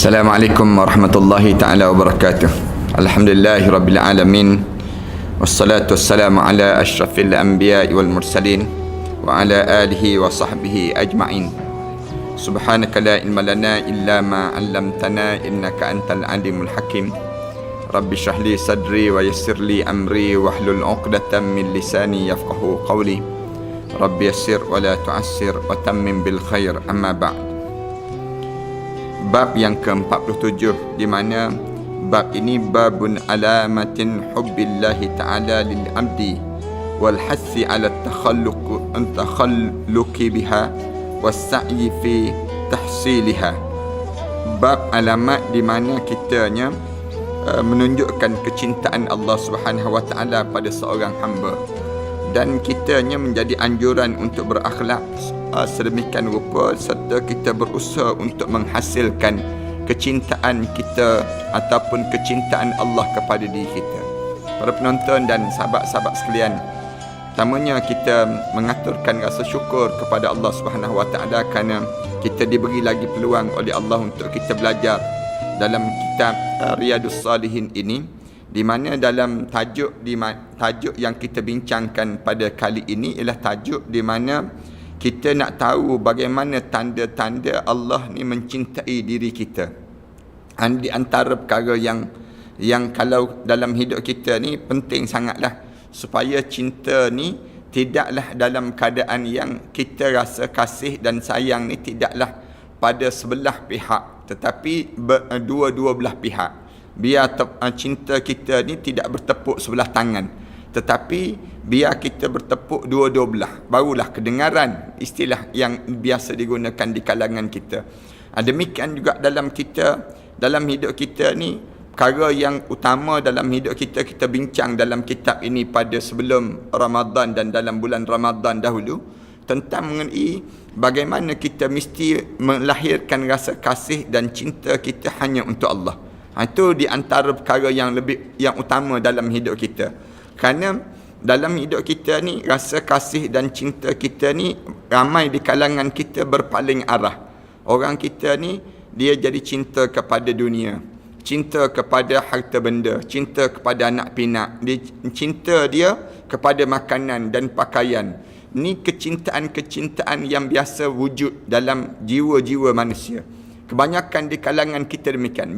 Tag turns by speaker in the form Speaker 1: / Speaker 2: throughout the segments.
Speaker 1: Assalamualaikum warahmatullahi ta'ala wabarakatuh. Alhamdulillahi rabbil alamin. Wassalatu wassalamu ala ashrafil anbiya'i wal mursalin wa ala alihi wa sahbihi ajma'in. Subhanaka la ilma lana illa ma 'allamtana innaka antal alimul hakim. Rabbi shrah li sadri wa yassir li amri wahlul 'uqdatam min lisani yafqahu qawli. Rabbi yassir wa la tu'assir wa tammim bil khair, amma ba'd. Bab yang ke-47, di mana bab ini babun alamatin hubbillahi ta'ala lil abdi wal hassi ala takhalluqi biha was sa'yi fi tahsiliha. Bab alamat di mana kitanya menunjukkan kecintaan Allah Subhanahu wa taala pada seorang hamba, dan kitanya menjadi anjuran untuk berakhlak sedemikian rupa, serta kita berusaha untuk menghasilkan kecintaan kita ataupun kecintaan Allah kepada diri kita. Para penonton dan sahabat-sahabat sekalian, pertamanya kita mengaturkan rasa syukur kepada Allah Subhanahu wa taala kerana kita diberi lagi peluang oleh Allah untuk kita belajar dalam kitab Riyadhus Salihin ini, di mana dalam tajuk yang kita bincangkan pada kali ini ialah tajuk di mana kita nak tahu bagaimana tanda-tanda Allah ni mencintai diri kita. Di antara perkara yang kalau dalam hidup kita ni penting sangatlah, supaya cinta ni tidaklah dalam keadaan yang kita rasa kasih dan sayang ni tidaklah pada sebelah pihak, tetapi dua-dua belah pihak. Biar cinta kita ni tidak bertepuk sebelah tangan, tetapi biar kita bertepuk dua-dua belah, barulah kedengaran, istilah yang biasa digunakan di kalangan kita. Demikian juga dalam hidup kita ni, perkara yang utama dalam hidup kita bincang dalam kitab ini pada sebelum Ramadan dan dalam bulan Ramadan dahulu, tentang mengenai bagaimana kita mesti melahirkan rasa kasih dan cinta kita hanya untuk Allah. Itu di antara perkara yang utama dalam hidup kita. Kerana dalam hidup kita ni, rasa kasih dan cinta kita ni ramai di kalangan kita berpaling arah. Orang kita ni dia jadi cinta kepada dunia, cinta kepada harta benda, cinta kepada anak pinak, cinta dia kepada makanan dan pakaian. Ni kecintaan yang biasa wujud dalam jiwa-jiwa manusia. Kebanyakan di kalangan kita demikian.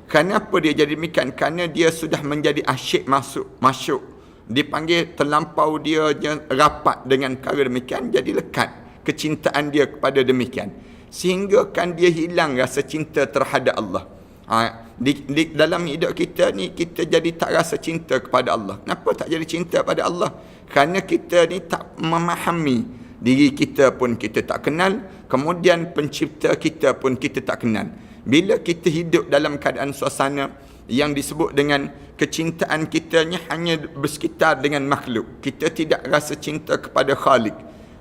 Speaker 1: Kenapa dia jadi demikian? Kerana dia sudah menjadi asyik masuk. Dipanggil terlampau dia rapat dengan perkara demikian, jadi lekat kecintaan dia kepada demikian, sehingga kan dia hilang rasa cinta terhadap Allah. Dalam hidup kita ni, kita jadi tak rasa cinta kepada Allah. Kenapa tak jadi cinta pada Allah? Kerana kita ni tak memahami diri kita pun kita tak kenal, kemudian pencipta kita pun kita tak kenal. Bila kita hidup dalam keadaan suasana yang disebut dengan kecintaan kita hanya bersekitar dengan makhluk, kita tidak rasa cinta kepada Khalik,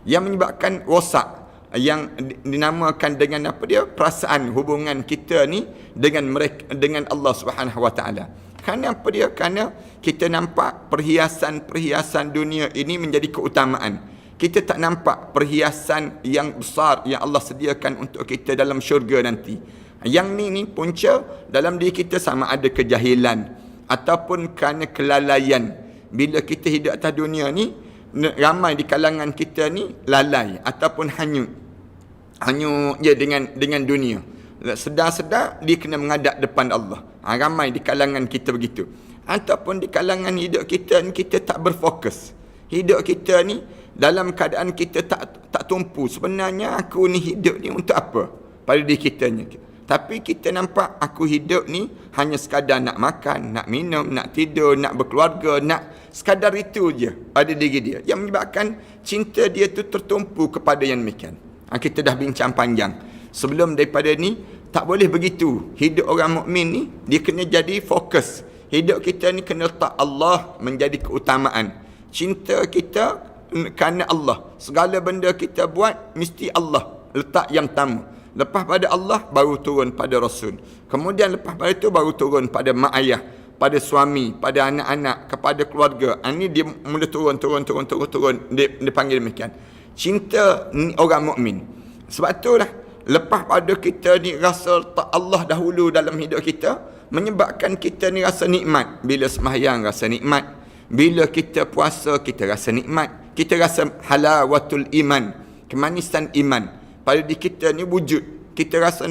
Speaker 1: yang menyebabkan rosak, yang dinamakan dengan perasaan hubungan kita ni dengan Allah Subhanahu wa taala. Kerana apa dia? Kerana kita nampak perhiasan dunia ini menjadi keutamaan. Kita tak nampak perhiasan yang besar yang Allah sediakan untuk kita dalam syurga nanti. Yang ni punca dalam diri kita, sama ada kejahilan ataupun kerana kelalaian. Bila kita hidup atas dunia ni, ramai di kalangan kita ni lalai ataupun hanyut je dengan dunia. Sedar-sedar dia kena menghadap depan Allah. Ramai di kalangan kita begitu. Ataupun di kalangan hidup kita ni, kita tak berfokus. Hidup kita ni dalam keadaan kita tak tumpu. Sebenarnya aku ni hidup ni untuk apa? Pada diri kita ni. Tapi kita nampak aku hidup ni hanya sekadar nak makan, nak minum, nak tidur, nak berkeluarga, nak sekadar itu je pada diri dia. Yang menyebabkan cinta dia tu tertumpu kepada yang demikian. Kita dah bincang panjang. Sebelum daripada ni, tak boleh begitu. Hidup orang mukmin ni, dia kena jadi fokus. Hidup kita ni kena letak Allah menjadi keutamaan. Cinta kita kerana Allah. Segala benda kita buat, mesti Allah letak yang pertama. Lepas pada Allah, baru turun pada Rasul. Kemudian lepas pada itu, baru turun pada mak ayah, pada suami, pada anak-anak, kepada keluarga. Ini dia mula turun. Dia panggil demikian. Cinta orang mukmin. Sebab itulah lepas pada kita ni rasa tak Allah dahulu dalam hidup kita, menyebabkan kita ni rasa nikmat. Bila sembahyang rasa nikmat, bila kita puasa kita rasa nikmat, kita rasa halawatul iman, kemanisan iman pada diri kita ni wujud. Kita rasa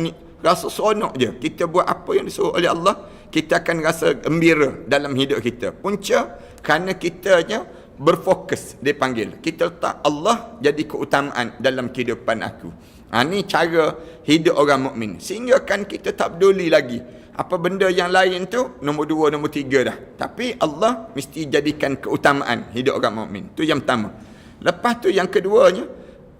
Speaker 1: seronok je. Kita buat apa yang disuruh oleh Allah, kita akan rasa gembira dalam hidup kita. Punca kerana kitanya berfokus, dia panggil. Kita letak Allah jadi keutamaan dalam kehidupan aku. Ni cara hidup orang mukmin. Sehingga kan kita tak peduli lagi apa benda yang lain tu, nombor 2, nombor 3 dah. Tapi Allah mesti jadikan keutamaan hidup orang mukmin. Tu yang pertama. Lepas tu yang keduanya,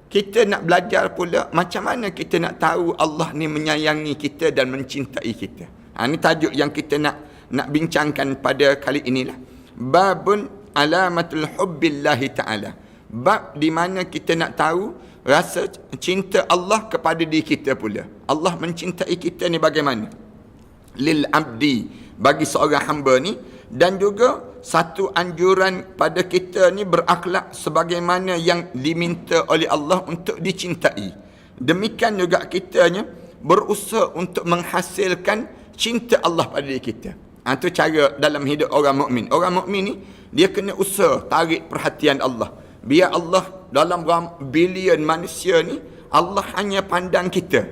Speaker 1: kita nak belajar pula macam mana kita nak tahu Allah ni menyayangi kita dan mencintai kita. Ni tajuk yang kita nak bincangkan pada kali inilah. Babun alamatul hubbillahi ta'ala. Bab di mana kita nak tahu rasa cinta Allah kepada diri kita pula. Allah mencintai kita ni bagaimana? Lil abdi, bagi seorang hamba ni, dan juga satu anjuran pada kita ni berakhlak sebagaimana yang diminta oleh Allah untuk dicintai. Demikian juga kitanya berusaha untuk menghasilkan cinta Allah pada diri kita. Itu cara dalam hidup orang mukmin. Orang mukmin ni dia kena usaha tarik perhatian Allah. Biar Allah dalam bilion manusia ni, Allah hanya pandang kita.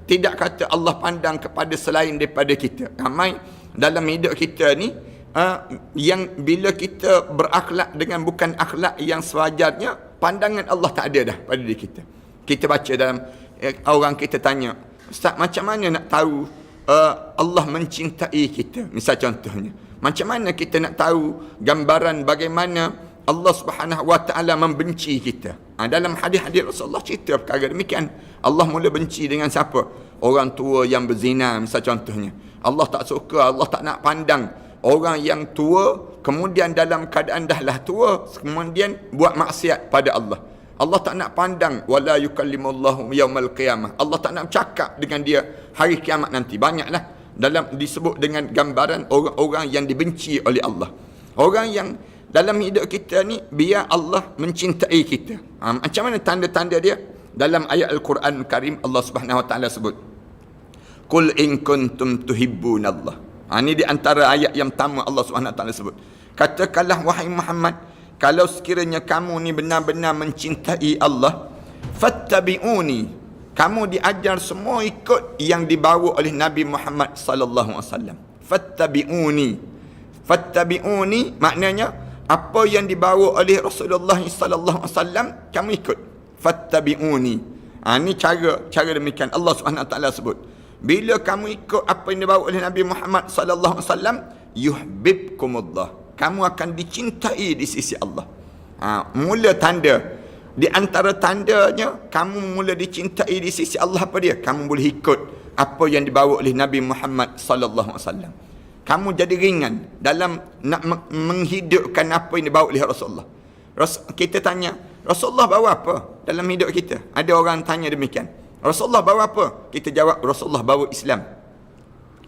Speaker 1: Tidak kata Allah pandang kepada selain daripada kita. Ramai dalam hidup kita ni yang bila kita berakhlak dengan bukan akhlak yang sewajarnya, pandangan Allah tak ada dah pada diri kita. Kita baca dalam orang kita tanya, Ustaz, macam mana nak tahu Allah mencintai kita? Misal contohnya, macam mana kita nak tahu gambaran bagaimana Allah Subhanahu wa taala membenci kita? Dalam hadis-hadis Rasulullah cerita perkara demikian. Allah mula benci dengan siapa? Orang tua yang berzina, misal contohnya. Allah tak suka, Allah tak nak pandang orang yang tua kemudian dalam keadaan dahlah tua kemudian buat maksiat pada Allah. Allah tak nak pandang wala yukallimullahu yaumal qiyamah. Allah tak nak bercakap dengan dia hari kiamat nanti. Banyaklah dalam disebut dengan gambaran orang-orang yang dibenci oleh Allah. Orang yang dalam hidup kita ni biar Allah mencintai kita. Macam mana tanda-tanda dia? Dalam ayat Al-Quran Karim Allah Subhanahu wa taala sebut, "Qul in kuntum tuhibbunallah." Ini di antara ayat yang pertama Allah Subhanahu wa taala sebut. Katakanlah wahai Muhammad, kalau sekiranya kamu ni benar-benar mencintai Allah, fattabi'uni. Kamu diajar semua ikut yang dibawa oleh Nabi Muhammad sallallahu alaihi wasallam. Fattabi'uni. Fattabi'uni maknanya apa yang dibawa oleh Rasulullah sallallahu alaihi wasallam kamu ikut. Fattabi'uni. Ini cara demikian Allah Subhanahu wa taala sebut. Bila kamu ikut apa yang dibawa oleh Nabi Muhammad sallallahu alaihi wasallam, yuhibbukumullah. Kamu akan dicintai di sisi Allah. Mula tanda di antara tandanya kamu mula dicintai di sisi Allah apa dia? Kamu boleh ikut apa yang dibawa oleh Nabi Muhammad sallallahu alaihi wasallam. Kamu jadi ringan dalam nak menghidupkan apa yang dibawa oleh Rasulullah. Kita tanya, Rasulullah bawa apa dalam hidup kita? Ada orang tanya demikian. Rasulullah bawa apa? Kita jawab, Rasulullah bawa Islam.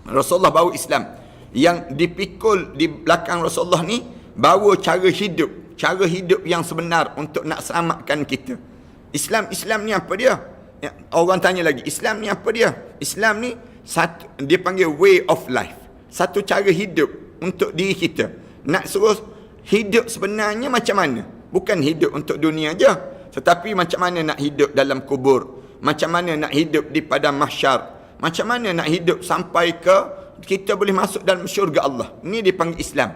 Speaker 1: Rasulullah bawa Islam. Yang dipikul di belakang Rasulullah ni, bawa cara hidup yang sebenar untuk nak selamatkan kita. Islam ni apa dia? Orang tanya lagi, Islam ni apa dia? Islam ni dia panggil way of life. Satu cara hidup untuk diri kita. Nak suruh hidup sebenarnya macam mana? Bukan hidup untuk dunia je, tetapi macam mana nak hidup dalam kubur, macam mana nak hidup di padang mahsyar, macam mana nak hidup sampai ke kita boleh masuk dalam syurga Allah. Ini dipanggil Islam.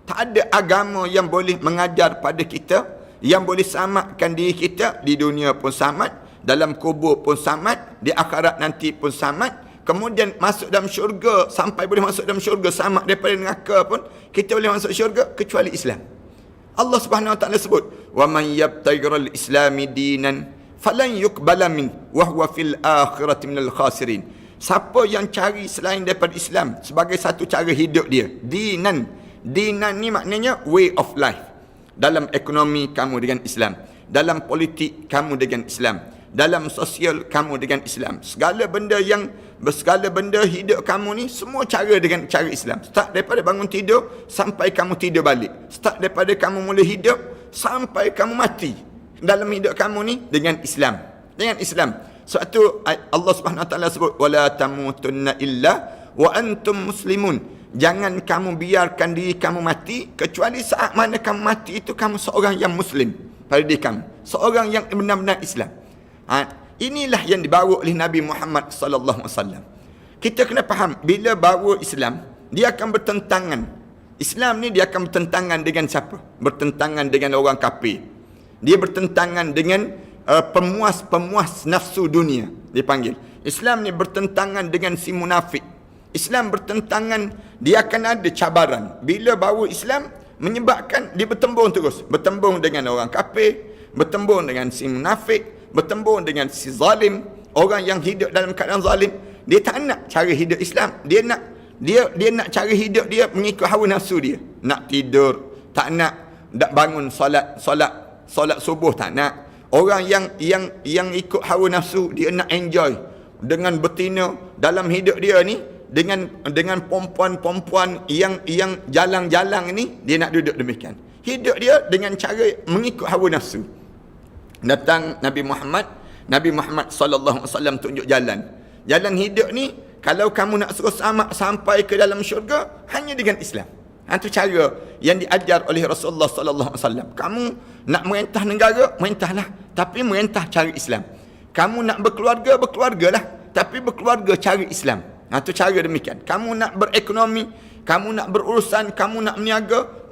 Speaker 1: Tak ada agama yang boleh mengajar pada kita, yang boleh selamatkan diri kita di dunia pun selamat, dalam kubur pun selamat, di akhirat nanti pun selamat, kemudian masuk dalam syurga, sampai boleh masuk dalam syurga, selamat daripada neraka pun kita boleh masuk syurga, kecuali Islam. Allah Subhanahu wa taala sebut, "Wa man yabtaghiral islami dinan falan yuqbala min wa huwa fil akhirati minal khasirin." Siapa yang cari selain daripada Islam sebagai satu cara hidup dia, dinan ni maknanya way of life. Dalam ekonomi kamu dengan Islam, dalam politik kamu dengan Islam, dalam sosial kamu dengan Islam. Segala benda hidup kamu ni semua cara dengan cara Islam. Start daripada bangun tidur sampai kamu tidur balik. Start daripada kamu mula hidup sampai kamu mati. Dalam hidup kamu ni dengan Islam. Dengan Islam. Sebab tu Allah Subhanahu Wa Taala sebut wala tamutunna illa wa antum muslimun. Jangan kamu biarkan diri kamu mati kecuali saat mana kamu mati itu kamu seorang yang muslim pada diri kamu, seorang yang benar-benar Islam. Inilah yang dibawa oleh Nabi Muhammad sallallahu alaihi wasallam. Kita kena faham bila bawa Islam, dia akan bertentangan. Islam ni dia akan bertentangan dengan siapa? Bertentangan dengan orang kafir. Dia bertentangan dengan pemuas-pemuas nafsu dunia, dipanggil. Islam ni bertentangan dengan si munafik. Islam bertentangan, dia akan ada cabaran. Bila bawa Islam, menyebabkan dia bertembung terus. Bertembung dengan orang kafir, bertembung dengan si munafik, bertembung dengan si zalim, orang yang hidup dalam keadaan zalim. Dia tak nak cara hidup Islam. Dia nak cara hidup dia mengikut hawa nafsu dia. Nak tidur, tak nak bangun solat subuh, tak nak. Orang yang ikut hawa nafsu, dia nak enjoy dengan betina dalam hidup dia ni, dengan perempuan-perempuan yang jalang-jalang ni, dia nak duduk demikian. Hidup dia dengan cara mengikut hawa nafsu. Datang Nabi Muhammad sallallahu alaihi wasallam tunjuk jalan. Jalan hidup ni, kalau kamu nak suruh selamat sampai ke dalam syurga, hanya dengan Islam. Itu cara yang diajar oleh Rasulullah sallallahu alaihi wasallam. Kamu nak merintah negara, merintahlah, tapi merintah cara Islam. Kamu nak berkeluarga, berkeluargalah, tapi berkeluarga cara Islam. Itu cara demikian. Kamu nak berekonomi, kamu nak berurusan, kamu nak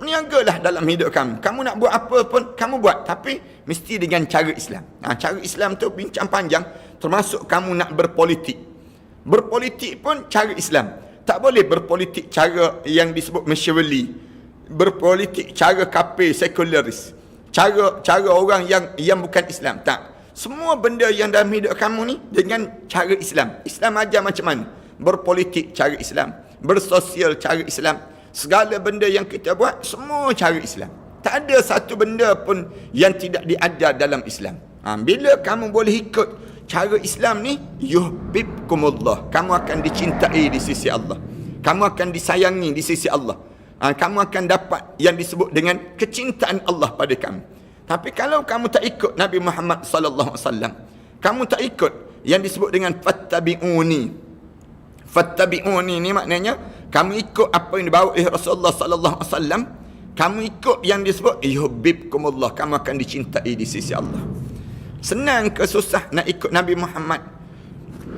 Speaker 1: meniagalah dalam hidup kamu. Kamu nak buat apa pun, kamu buat, tapi mesti dengan cara Islam. Cara Islam tu bincang panjang, termasuk kamu nak berpolitik. Berpolitik pun cara Islam. Tak boleh berpolitik cara yang disebut Machiavelli. Berpolitik cara kafir, sekularis. Cara orang yang bukan Islam. Tak. Semua benda yang dalam hidup kamu ni dengan cara Islam. Islam ajar macam mana? Berpolitik cara Islam. Bersosial cara Islam. Segala benda yang kita buat, semua cara Islam. Tak ada satu benda pun yang tidak diajar dalam Islam. Bila kamu boleh ikut cara Islam ni, yuhibbukumullah, kamu akan dicintai di sisi Allah, kamu akan disayangi di sisi Allah, kamu akan dapat yang disebut dengan kecintaan Allah pada kamu. Tapi kalau kamu tak ikut Nabi Muhammad sallallahu alaihi wasallam, kamu tak ikut yang disebut dengan fattabi'uni. Fattabi'uni ni maknanya kamu ikut apa yang dibawa oleh Rasulullah sallallahu alaihi wasallam, kamu ikut yang disebut yuhibbukumullah, kamu akan dicintai di sisi Allah. Senang ke susah nak ikut Nabi Muhammad?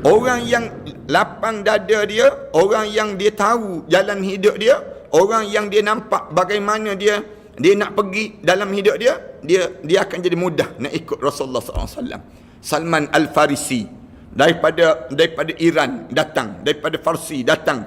Speaker 1: Orang yang lapang dada dia, orang yang dia tahu jalan hidup dia, orang yang dia nampak bagaimana dia nak pergi dalam hidup dia, dia akan jadi mudah nak ikut Rasulullah SAW. Salman Al-Farisi daripada Iran datang, daripada Farsi datang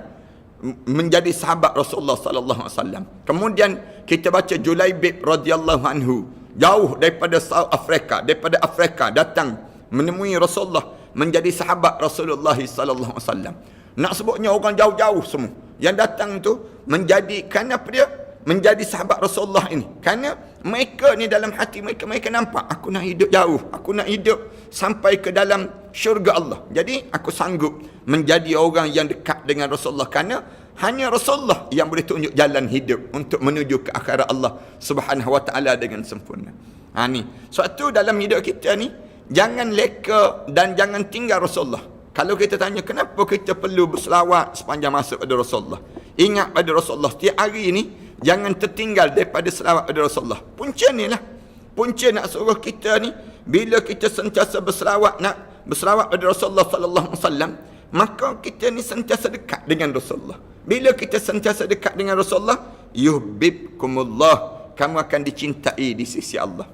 Speaker 1: menjadi sahabat Rasulullah SAW. Kemudian kita baca Julaibib radhiyallahu anhu, jauh daripada South Africa, daripada Afrika datang menemui Rasulullah, menjadi sahabat Rasulullah sallallahu alaihi wasallam. Nak sebutnya orang jauh-jauh semua yang datang tu menjadi, kerana apa dia? Menjadi sahabat Rasulullah ini. Kerana mereka ni dalam hati mereka nampak, aku nak hidup jauh, aku nak hidup sampai ke dalam syurga Allah. Jadi aku sanggup menjadi orang yang dekat dengan Rasulullah, kerana hanya Rasulullah yang boleh tunjuk jalan hidup untuk menuju ke akhirat Allah Subhanahu wa taala dengan sempurna. Ni. Sebab tu dalam hidup kita ni, jangan leka dan jangan tinggal Rasulullah. Kalau kita tanya kenapa kita perlu berselawat sepanjang masa pada Rasulullah, ingat pada Rasulullah setiap hari ni, jangan tertinggal daripada selawat pada Rasulullah. Punca ni lah. Punca nak suruh kita ni, bila kita sentiasa berselawat pada Rasulullah sallallahu alaihi wasallam, maka kita ni sentiasa dekat dengan Rasulullah. Bila kita sentiasa dekat dengan Rasulullah, yuhibbukumullah, kamu akan dicintai di sisi Allah.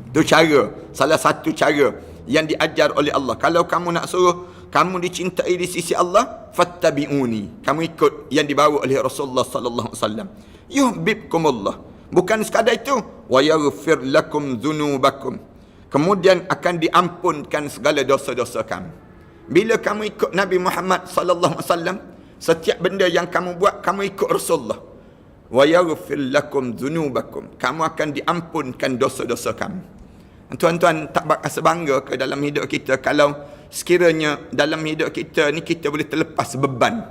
Speaker 1: Itu cara, salah satu cara yang diajar oleh Allah. Kalau kamu nak suruh kamu dicintai di sisi Allah, fattabi'uni, kamu ikut yang dibawa oleh Rasulullah sallallahu alaihi wasallam. Yuhibbukumullah. Bukan sekadar itu, wa yaghfir lakum dzunubakum, kemudian akan diampunkan segala dosa-dosa kamu. Bila kamu ikut Nabi Muhammad sallallahu alaihi wasallam, setiap benda yang kamu buat, kamu ikut Rasulullah. Wa yaghfir lakum dzunubakum, kamu akan diampunkan dosa-dosa kamu. Tuan-tuan, tak rasa bangga ke dalam hidup kita kalau sekiranya dalam hidup kita ni kita boleh terlepas beban?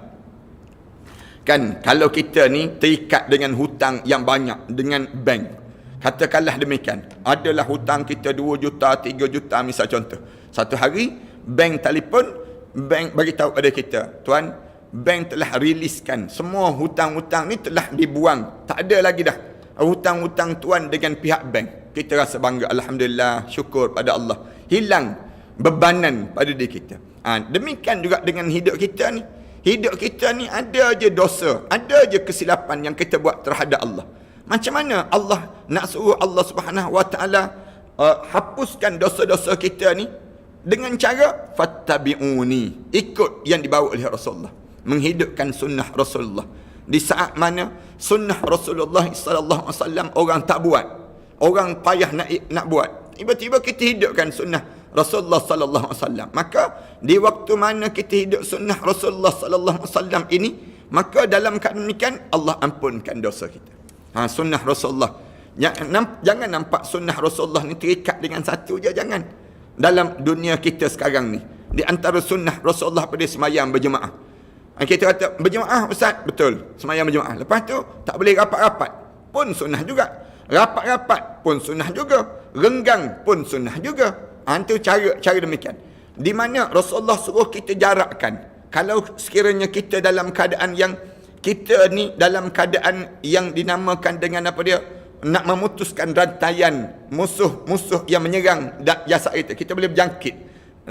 Speaker 1: Kan, kalau kita ni terikat dengan hutang yang banyak dengan bank, Katakanlah demikian. Adalah hutang kita 2 juta, 3 juta misal contoh. Satu hari, bank telefon, bank bagi tahu pada kita, tuan, bank telah riliskan semua hutang-hutang ni telah dibuang. Tak ada lagi dah hutang-hutang tuan dengan pihak bank. Kita rasa bangga. Alhamdulillah, syukur pada Allah. Hilang bebanan pada diri kita. Demikian juga dengan hidup kita ni. Hidup kita ni ada je dosa, ada je kesilapan yang kita buat terhadap Allah. Macam mana Allah nak suruh Allah Subhanahu Wa Taala hapuskan dosa-dosa kita ni? Dengan cara fattabi'uni, ikut yang dibawa oleh Rasulullah, menghidupkan sunnah Rasulullah. Di saat mana sunnah Rasulullah sallallahu alaihi wasallam orang tak buat, orang payah nak buat, tiba-tiba kita hidupkan sunnah Rasulullah sallallahu alaihi wasallam. Maka di waktu mana kita hidup sunnah Rasulullah sallallahu alaihi wasallam ini, maka dalam keadaan demikian Allah ampunkan dosa kita. Sunnah Rasulullah. Jangan nampak sunnah Rasulullah ni terikat dengan satu je, jangan. Dalam dunia kita sekarang ni, di antara sunnah Rasulullah pada semayang berjemaah. Kita kata berjemaah ustaz, betul, semayang berjemaah. Lepas tu tak boleh rapat-rapat, pun sunnah juga. Rapat-rapat pun sunnah juga. Renggang pun sunnah juga. Itu cara demikian. Di mana Rasulullah suruh kita jarakkan. Kalau sekiranya kita dalam keadaan yang kita ni dalam keadaan yang dinamakan dengan apa dia, nak memutuskan rantaian musuh-musuh yang menyerang jasad kita, kita boleh berjangkit,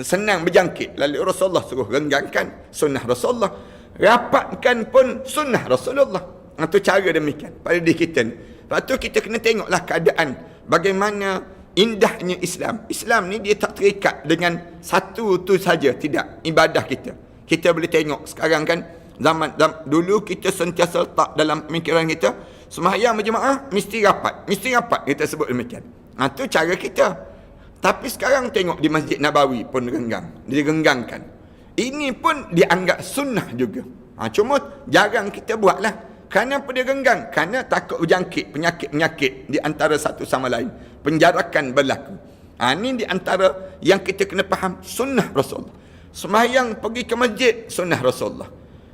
Speaker 1: senang berjangkit. Lalu Rasulullah suruh renggangkan, sunnah Rasulullah. Rapatkan pun sunnah Rasulullah. Itu cara demikian pada diri kita ni. Lepas tu kita kena tengoklah keadaan bagaimana indahnya Islam. Islam ni dia tak terikat dengan satu tu saja, tidak. Ibadah kita, kita boleh tengok sekarang kan, zaman dulu kita sentiasa letak dalam pemikiran kita, sembahyang berjemaah mesti rapat kita sebut demikian. Itu cara kita. Tapi sekarang tengok di Masjid Nabawi pun direnggangkan. Ini pun dianggap sunnah juga. Cuma jarang kita buatlah. Kenapa dia renggang? Kerana takut berjangkit penyakit-penyakit di antara satu sama lain. Penjarakan berlaku. Ini di antara yang kita kena faham sunnah Rasulullah. Sembahyang pergi ke masjid, sunnah Rasulullah.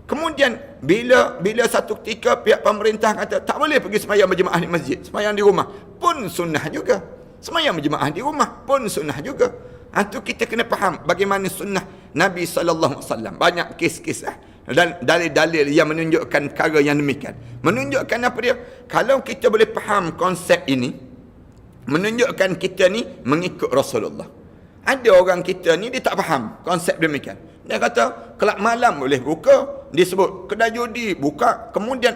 Speaker 1: Kemudian bila satu ketika pihak pemerintah kata tak boleh pergi sembahyang berjemaah di masjid, sembahyang di rumah, pun sunnah juga. Sembahyang berjemaah di rumah pun sunnah juga. Itu kita kena faham bagaimana sunnah Nabi sallallahu alaihi wasallam. Banyak kes-kes dan dalil-dalil yang menunjukkan perkara yang demikian. Menunjukkan apa dia? Kalau kita boleh faham konsep ini, menunjukkan kita ni mengikut Rasulullah. Ada orang kita ni dia tak faham konsep demikian. Dia kata kelab malam boleh buka, disebut kedai judi buka. Kemudian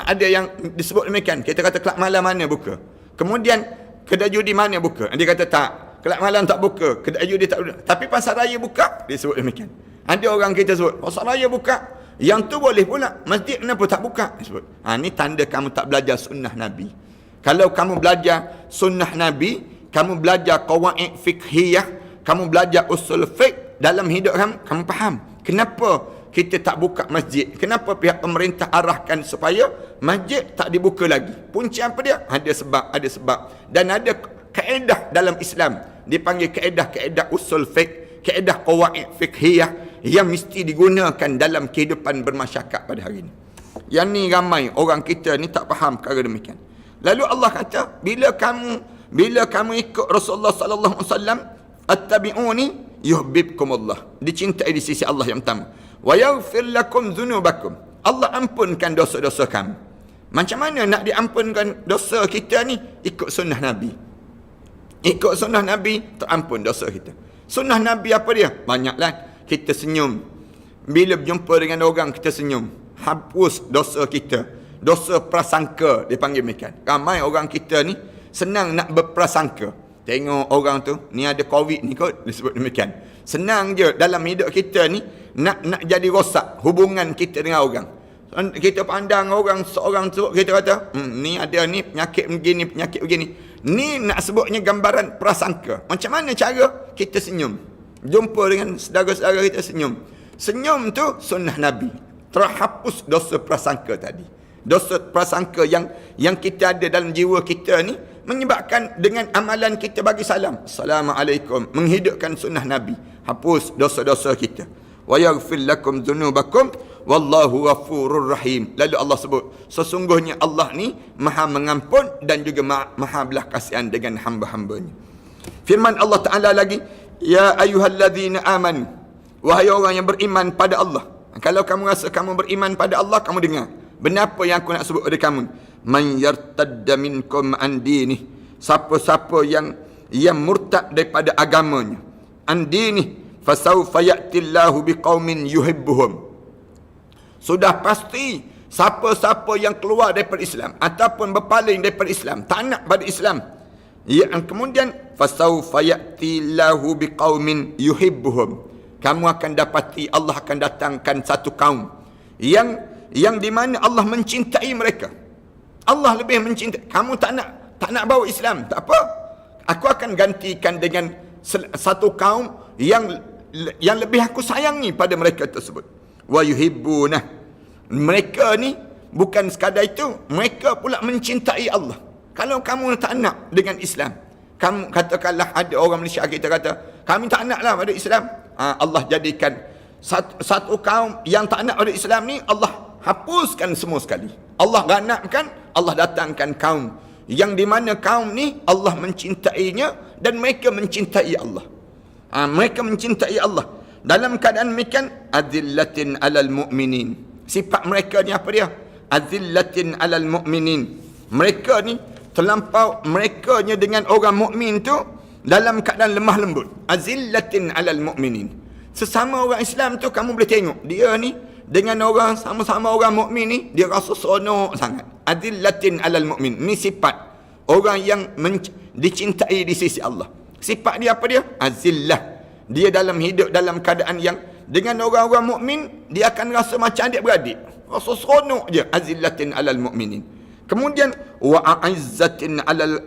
Speaker 1: ada yang disebut demikian. Kita kata kelab malam mana buka, kemudian kedai judi mana buka. Dia kata tak, kelab malam tak buka, kedai judi tak buka, tapi pasar raya buka, disebut demikian. Ada orang kita sebut pasar raya buka, yang tu boleh pula, masjid kenapa tak buka, disebut. Ni tanda kamu tak belajar sunnah Nabi. Kalau kamu belajar sunnah Nabi, kamu belajar qawaid fiqhiyah, kamu belajar usul fiqh dalam hidup kamu faham kenapa kita tak buka masjid, kenapa pihak pemerintah arahkan supaya masjid tak dibuka lagi. Punca apa dia? Ada sebab. Dan ada kaedah dalam Islam dipanggil kaedah usul fiqh, kaedah qawaid fiqhiyah yang mesti digunakan dalam kehidupan bermasyarakat pada hari ini. Yang ni ramai orang kita ni tak faham perkara demikian. Lalu Allah kata, bila kamu ikut Rasulullah sallallahu alaihi wasallam, attabi'uni yuhibbukumullah, dicintai di sisi Allah yang pertama, wa yaghfir lakum dzunubakum, Allah ampunkan dosa-dosa kamu. Macam mana nak diampunkan dosa kita ni? Ikut sunnah Nabi. Ikut sunnah Nabi, terampun dosa kita. Sunnah Nabi apa dia? Banyaklah. Kita senyum. Bila berjumpa dengan orang, kita senyum. Hapus dosa kita. Dosa prasangka, dipanggil demikian. Ramai orang kita ni senang nak berprasangka. Tengok orang tu, ni ada COVID ni kot, disebut demikian. Senang je dalam hidup kita ni nak jadi rosak hubungan kita dengan orang. Kita pandang orang seorang tu, kita kata, ni ada ni penyakit begini. Ni nak sebutnya gambaran prasangka. Macam mana cara? Kita senyum. Jumpa dengan saudara-saudara kita, senyum. Senyum tu sunnah Nabi. Terhapus dosa prasangka tadi. Dosa prasangka yang kita ada dalam jiwa kita ni menyebabkan dengan amalan kita bagi salam, Assalamualaikum, menghidupkan sunnah Nabi, hapus dosa-dosa kita. Wa yaghfir lakum dzunubakum wallahu ghafurur rahim. Lalu Allah sebut, sesungguhnya Allah ni maha mengampun dan juga maha belas kasihan dengan hamba-hambanya. Firman Allah Ta'ala lagi, ya ayyuhalladzina amanu, wahai orang yang beriman pada Allah. Kalau kamu rasa kamu beriman pada Allah, kamu dengar benar apa yang aku nak sebut pada kamu. Man yartadda minkum an dinih, siapa-siapa yang murtad daripada agamanya, an dinih, fasawfa ya'tillahu biqaumin yuhibbuhum. Sudah pasti siapa-siapa yang keluar daripada Islam ataupun berpaling daripada Islam, tak nak pada Islam, yang kemudian fasawfa ya'tillahu biqaumin yuhibbuhum, kamu akan dapati Allah akan datangkan satu kaum yang di mana Allah mencintai mereka. Allah lebih mencintai. Kamu tak nak bawa Islam, tak apa, aku akan gantikan dengan satu kaum yang lebih aku sayangi pada mereka tersebut. Wa yuhibbunah, mereka ni bukan sekadar itu, mereka pula mencintai Allah. Kalau kamu tak nak dengan Islam, kamu katakanlah ada orang Malaysia kita kata, kami tak naklah pada Islam, Allah jadikan satu kaum yang tak nak pada Islam ni, Allah hapuskan semua sekali. Allah ganapkan, Allah datangkan kaum yang di mana kaum ni Allah mencintainya dan mereka mencintai Allah. Mereka mencintai Allah. Dalam keadaan demikian, azillatin alal mu'minin. Sifat mereka ni apa dia? Azillatin alal mu'minin. Mereka ni terlampau, merekanya dengan orang mukmin tu dalam keadaan lemah lembut. Azillatin alal mu'minin. Sesama orang Islam tu kamu boleh tengok dia ni dengan orang sama-sama orang mukmin ni, dia rasa seronok sangat. Azillatin alal mu'min. Ni sifat orang yang dicintai di sisi Allah. Sifat dia apa dia? Azillah. Dia dalam hidup dalam keadaan yang dengan orang-orang mukmin dia akan rasa macam adik-beradik. Rasa seronok je. Azillatin alal mu'minin. Kemudian wa a'izzatin alal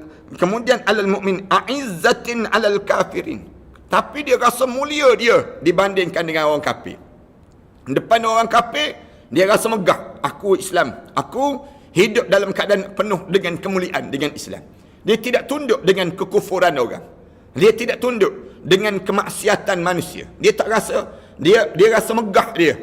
Speaker 1: mu'min, a'izzatin alal kafirin. Tapi dia rasa mulia dia dibandingkan dengan orang kafir. Depan orang kafir dia rasa megah. Aku Islam. Aku hidup dalam keadaan penuh dengan kemuliaan dengan Islam. Dia tidak tunduk dengan kekufuran orang. Dia tidak tunduk dengan kemaksiatan manusia. Dia tak rasa, dia rasa megah dia.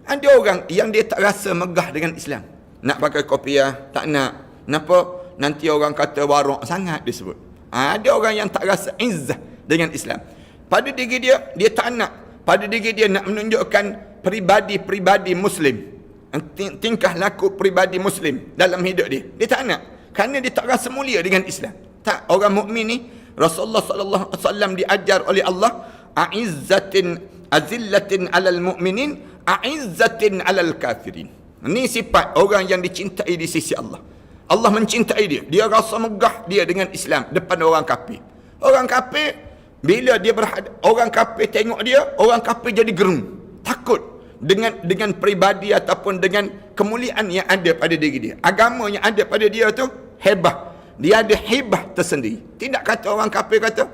Speaker 1: Ada orang yang dia tak rasa megah dengan Islam. Nak pakai kopiah, tak nak. Kenapa? Nanti orang kata warok sangat disebut. Ada orang yang tak rasa izzah dengan Islam. Pada diri dia, dia tak nak. Pada diri dia nak menunjukkan pribadi Muslim. Tingkah laku pribadi Muslim dalam hidup dia. Dia tak nak. Kerana dia tak rasa mulia dengan Islam. Tak, orang mukmin ni, Rasulullah sallallahu alaihi wasallam diajar oleh Allah, azillatin alal mu'minin, a'izzatin alal kafirin. Ini sifat orang yang dicintai di sisi Allah. Allah mencintai dia. Dia rasa megah dia dengan Islam depan orang kafir. Orang kafir, bila dia orang kafir tengok dia, orang kafir jadi gerung, takut dengan pribadi ataupun dengan kemuliaan yang ada pada diri dia. Agama yang ada pada dia tu hebah. Dia ada hebah tersendiri. Tidak kata orang kafir kata,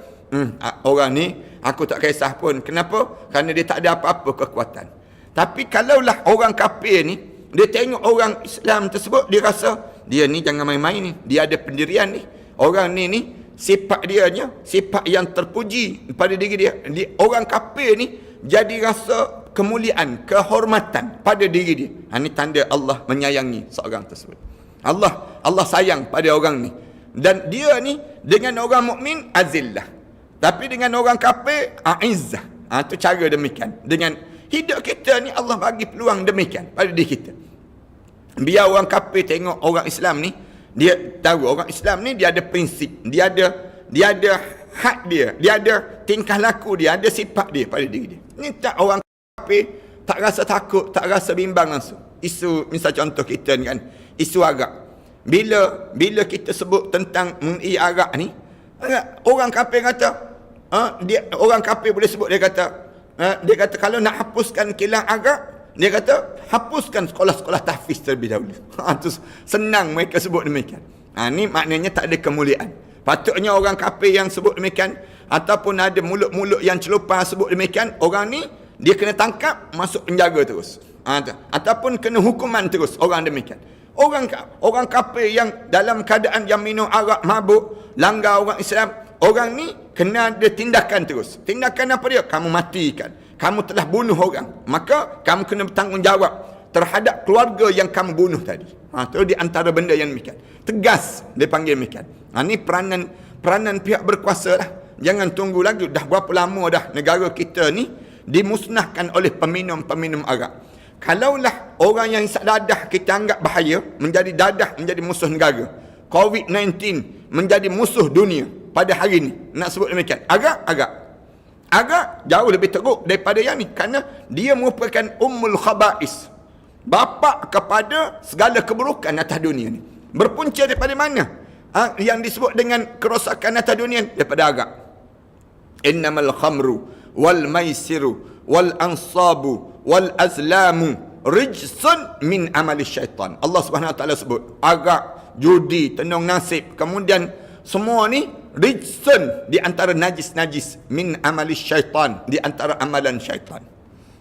Speaker 1: orang ni aku tak kisah pun. Kenapa? Kerana dia tak ada apa-apa kekuatan. Tapi kalaulah orang kafir ni, dia tengok orang Islam tersebut, dia rasa dia ni jangan main-main ni. Dia ada pendirian ni. Orang ni sifat dia nya, sifat yang terpuji pada diri dia. Orang kafir ni jadi rasa kemuliaan, kehormatan pada diri dia. Ini tanda Allah menyayangi seorang tersebut. Allah sayang pada orang ni. Dan dia ni dengan orang mukmin azillah. Tapi dengan orang kafir aizzah. Itu cara demikian. Dengan hidup kita ni Allah bagi peluang demikian pada diri kita. Biar orang kafir tengok orang Islam ni, dia tahu orang Islam ni dia ada prinsip, dia ada had dia ada tingkah laku dia, ada sifat dia pada diri dia. Ni tak orang kafir tak rasa takut, tak rasa bimbang langsung. Isu misal contoh kita ni kan, isu arak. Bila kita sebut tentang mengenai arak ni, orang kafir kata, orang kafir boleh sebut, dia kata kalau nak hapuskan kilang arak, dia kata hapuskan sekolah-sekolah tahfiz terlebih dahulu. Terus senang mereka sebut demikian. Ni maknanya tak ada kemuliaan. Patutnya orang kafir yang sebut demikian, ataupun ada mulut-mulut yang celupar sebut demikian, orang ni dia kena tangkap, masuk penjara terus. Ataupun kena hukuman terus orang demikian. Orang kafir yang dalam keadaan yang minum arak, mabuk, langgar orang Islam, orang ni kena ada tindakan terus. Tindakan apa dia? Kamu matikan. Kamu telah bunuh orang. Maka kamu kena bertanggungjawab. terhadap keluarga yang kamu bunuh tadi. Itu di antara benda yang demikian. Tegas dia panggil demikian. Ini peranan pihak berkuasa lah. Jangan tunggu lagi. Dah berapa lama dah negara kita ni dimusnahkan oleh peminum-peminum arak. Kalaulah orang yang isap dadah kita anggap bahaya, menjadi dadah menjadi musuh negara. COVID-19 menjadi musuh dunia pada hari ini. Nak sebut demikian. Agak jauh lebih teruk daripada yang ni. Kerana dia merupakan ummul khaba'is. Bapa kepada segala keburukan atas dunia ni. Berpunca daripada mana? Yang disebut dengan kerosakan atas dunia daripada agak. Innamal khamru wal maisiru wal ansabu wal azlamu rijsun min amali syaitan. Allah Subhanahu Wa Taala sebut agak, judi, tenung nasib, kemudian semua ni rijsun, di antara najis-najis, min amali syaitan, di antara amalan syaitan.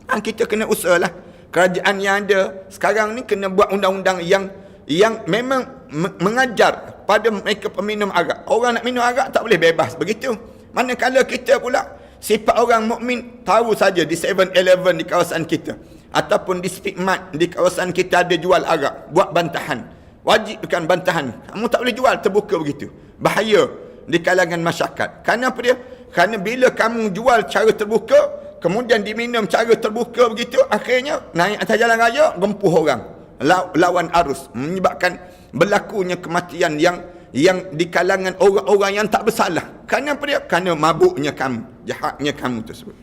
Speaker 1: Kita kena usahalah. Kerajaan yang ada sekarang ni kena buat undang-undang yang memang mengajar pada mereka peminum arak. Orang nak minum arak tak boleh bebas begitu. Manakala kita pula sifat orang mukmin tahu saja di 7-Eleven di kawasan kita ataupun di Speedmart di kawasan kita ada jual arak, buat bantahan. Wajibkan bantahan. Kamu tak boleh jual terbuka begitu. Bahaya di kalangan masyarakat. Kerana apa dia? Kerana bila kamu jual cara terbuka, kemudian diminum cara terbuka begitu, akhirnya naik atas jalan raya, gempuh orang, lawan arus, menyebabkan berlakunya kematian yang di kalangan orang-orang yang tak bersalah. Kerana apa dia? Kerana mabuknya kamu, jahatnya kamu tersebut.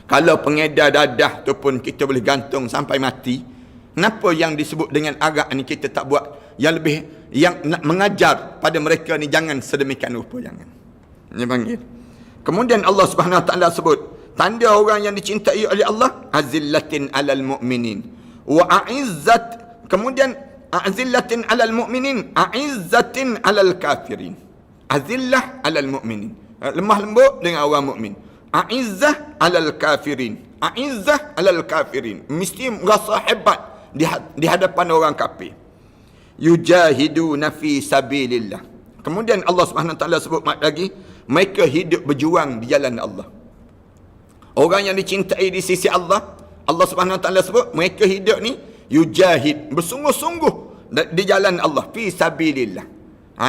Speaker 1: Kalau pengedar dadah tu pun kita boleh gantung sampai mati, kenapa yang disebut dengan arak ni kita tak buat yang lebih, yang nak mengajar pada mereka ni jangan sedemikian rupa, jangan. Ini panggil. Kemudian Allah Subhanahu Wa Taala sebut tanda orang yang dicintai oleh Allah, azillatin alal mu'minin wa a'izzat, kemudian azillatin alal mu'minin a'izzatin alal kafirin. Azillah alal mu'minin, lemah lembut dengan orang mukmin. A'izzah alal kafirin, a'izzah alal kafirin, mesti rasa hebat di hadapan orang kafir. Yujahiduna fi sabilillah. Kemudian Allah Subhanahu Wa Taala sebut lagi, mereka hidup berjuang di jalan Allah. Orang yang dicintai di sisi Allah, Allah Subhanahu Wa Taala sebut mereka hidup ni yujahid, bersungguh-sungguh di jalan Allah, fi sabilillah.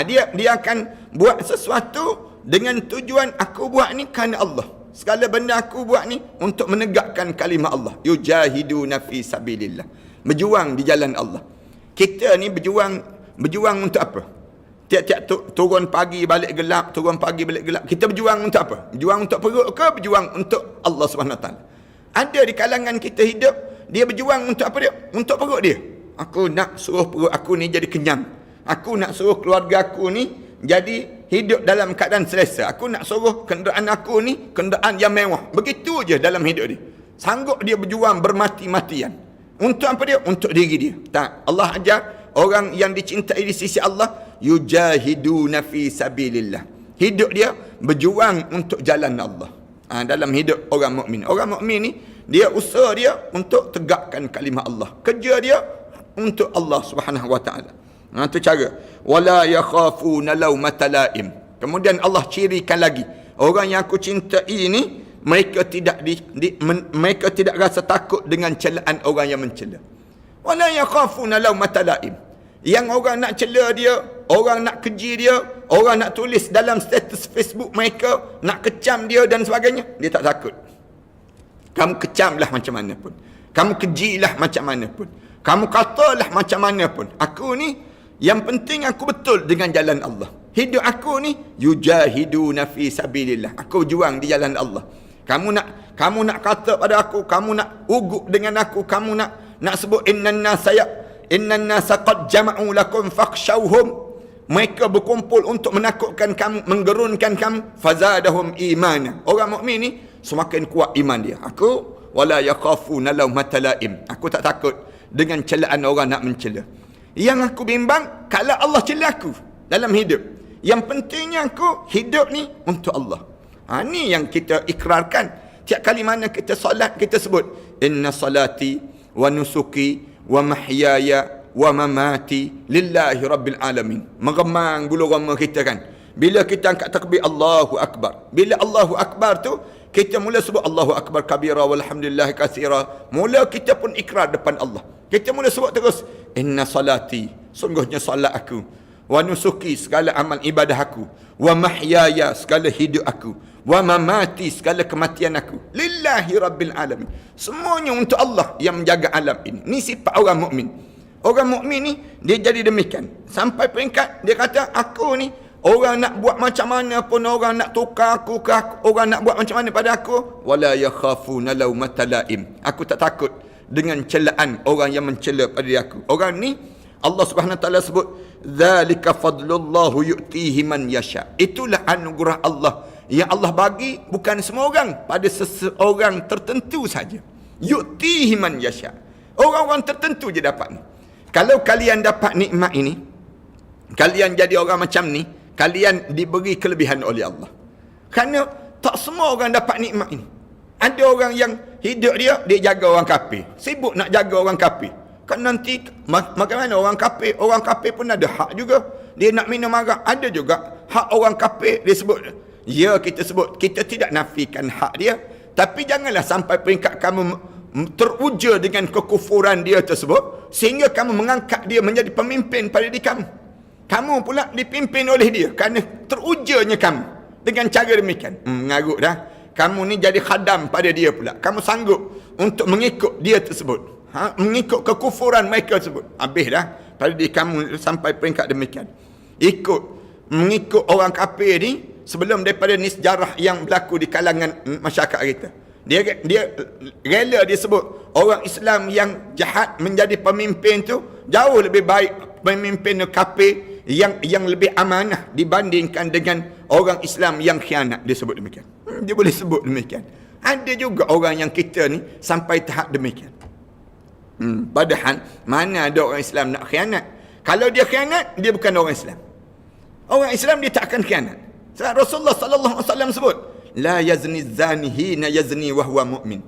Speaker 1: Dia akan buat sesuatu dengan tujuan, aku buat ni kerana Allah. Segala benda aku buat ni untuk menegakkan kalimah Allah. Yujahiduna fi sabilillah. Berjuang di jalan Allah. Kita ni berjuang untuk apa? Tiap-tiap turun pagi balik gelap, turun pagi balik gelap. Kita berjuang untuk apa? Berjuang untuk perut ke berjuang untuk Allah Subhanahu Wa Taala? Ada di kalangan kita hidup, dia berjuang untuk apa dia? Untuk perut dia. Aku nak suruh perut aku ni jadi kenyang. Aku nak suruh keluarga aku ni jadi hidup dalam keadaan selesa. Aku nak suruh kenderaan aku ni kenderaan yang mewah. Begitu je dalam hidup dia. Sanggup dia berjuang bermati-matian. Untuk apa dia? Untuk diri dia. Tak. Allah ajar orang yang dicintai di sisi Allah, yujahiduna fi sabilillah. Hidup dia berjuang untuk jalan Allah. Dalam hidup orang mukmin. Orang mukmin ni dia usaha dia untuk tegakkan kalimah Allah. Kerja dia untuk Allah Subhanahu Wa Taala. Itu cara. Wala yakhafuna laumata laim. Kemudian Allah cirikan lagi, orang yang aku cintai ni mereka tidak mereka tidak rasa takut dengan celaan orang yang mencela. Wala yakhafuna laumata laim. Yang orang nak cela dia, orang nak keji dia, orang nak tulis dalam status Facebook mereka, nak kecam dia dan sebagainya, dia tak takut. Kamu kecamlah macam mana pun, kamu kejilah macam mana pun, kamu katalah macam mana pun, aku ni yang penting aku betul dengan jalan Allah. Hidup aku ni yujahiduna fi sabilillah. Aku juang di jalan Allah. Kamu nak kata pada aku, kamu nak ugup dengan aku, kamu nak sebut innan nasa qad jama'u lakum fakhshawhum. Mereka berkumpul untuk menakutkan kamu, menggerunkan kamu. Fazadahum imana. Orang mukmin ni semakin kuat iman dia. Aku wala yakhafuna laumata laim. Aku tak takut dengan celaan orang nak mencela. Yang aku bimbang kalau Allah cela aku dalam hidup. Yang pentingnya aku hidup ni untuk Allah. Ni yang kita ikrarkan. Tiap kali mana kita solat, kita sebut inna salati wa nusuki wa mahyaya wa mamati lillahi rabbil alamin. Mengemang bulu roma kita kan. Bila kita angkat takbir Allahu Akbar. Bila Allahu Akbar tu, kita mula sebut Allahu Akbar kabira walhamdulillah katsira, mula kita pun ikrar depan Allah. Kita mula sebut terus, inna salati, sungguhnya salat aku, wa nusuki, segala amal ibadah aku, wa mahyaya, segala hidup aku, wa mamati, segala kematian aku, lillahi rabbil alamin. Semuanya untuk Allah yang menjaga alam ini. Ni sifat orang mukmin. Orang mukmin ni dia jadi demikian. Sampai peringkat dia kata, aku ni orang nak buat macam mana pun, orang nak tukar aku ke orang nak buat macam mana pada aku, wala yakhafuna laumata laim. Aku tak takut dengan celaan orang yang mencela pada aku. Orang ni Allah Subhanahu Wa Taala sebut, zalika fadlullahu yu'tihi man yasha. Itulah anugerah Allah yang Allah bagi bukan semua orang, pada seseorang tertentu saja. Yu'tihi man yasha. Orang-orang tertentu je dapat ni. Kalau kalian dapat nikmat ini, kalian jadi orang macam ni, kalian diberi kelebihan oleh Allah. Kerana tak semua orang dapat nikmat ini. Ada orang yang hidup dia jaga orang kafir. Sibuk nak jaga orang kafir. Kan nanti bagaimana orang kafir? Orang kafir pun ada hak juga. Dia nak minum arak, ada juga hak orang kafir dia sebut. Ya, kita sebut, kita tidak nafikan hak dia. Tapi janganlah sampai peringkat kamu teruja dengan kekufuran dia tersebut, sehingga kamu mengangkat dia menjadi pemimpin pada diri kamu. Kamu pula dipimpin oleh dia kerana terujanya kamu dengan cara demikian. Mengarut dah. Kamu ni jadi khadam pada dia pula. Kamu sanggup untuk mengikut dia tersebut. Mengikut kekufuran mereka tersebut. Habis dah pada diri kamu sampai peringkat demikian. Mengikut orang kafir ni, sebelum daripada ni sejarah yang berlaku di kalangan masyarakat kita. Dia rela dia sebut orang Islam yang jahat menjadi pemimpin tu jauh lebih baik pemimpin kafir yang lebih amanah dibandingkan dengan orang Islam yang khianat. Dia sebut demikian. Dia boleh sebut demikian. Ada juga orang yang kita ni sampai tahap demikian. Padahal mana ada orang Islam nak khianat? Kalau dia khianat, dia bukan orang Islam. Orang Islam dia tak akan khianat. Rasulullah sallallahu alaihi wasallam sebut, la yazni zani hina yazni wa huwa mu'min.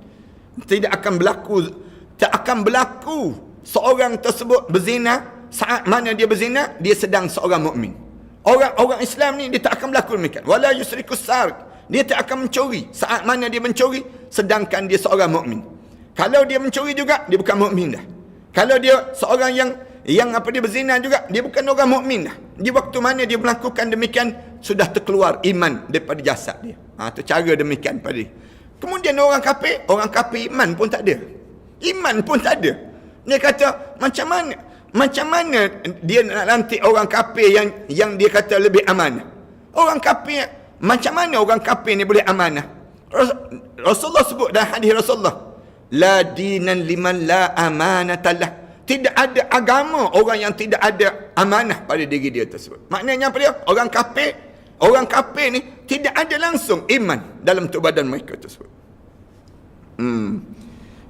Speaker 1: Tak akan berlaku seorang tersebut berzina saat mana dia berzina dia sedang seorang mukmin. Orang Islam ni dia tak akan berlaku demikian. Wala yusrikus sarq, dia tak akan mencuri saat mana dia mencuri sedangkan dia seorang mukmin. Kalau dia mencuri juga dia bukan mukmin dah. Kalau dia seorang yang dia berzina juga, dia bukan orang mukmin dah. Di waktu mana dia melakukan demikian sudah terkeluar iman daripada jasad dia. Tu cara demikian pada dia. Kemudian orang kafir iman pun tak ada. Iman pun tak ada. Dia kata macam mana dia nak lantik orang kafir yang dia kata lebih amanah. Orang kafir, macam mana orang kafir ni boleh amanah? Rasulullah sebut dalam hadis Rasulullah, la dinan liman la amanata lah. Tidak ada agama orang yang tidak ada amanah pada diri dia tersebut. Maknanya apa dia? Orang kafir ni tidak ada langsung iman dalam tubuh badan mereka tersebut.